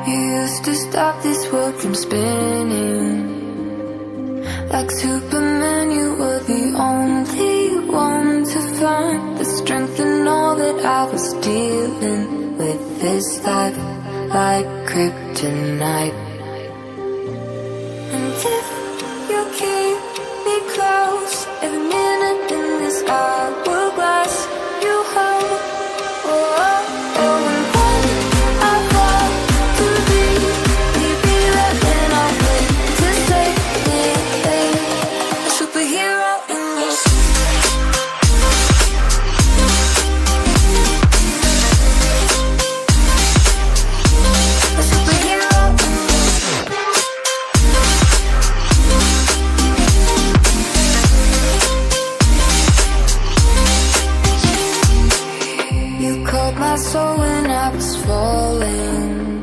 You used to stop this world from spinning. Like Superman, you were the only one to find the strength in all that I was dealing with. This life like kryptonite. And if you keep me close, every minute in this hourglass you hold. Oh, oh, oh, and when I fall to be there, then I'll wait to save me. A superhero in this. A superhero in this. You called my soul when I was falling.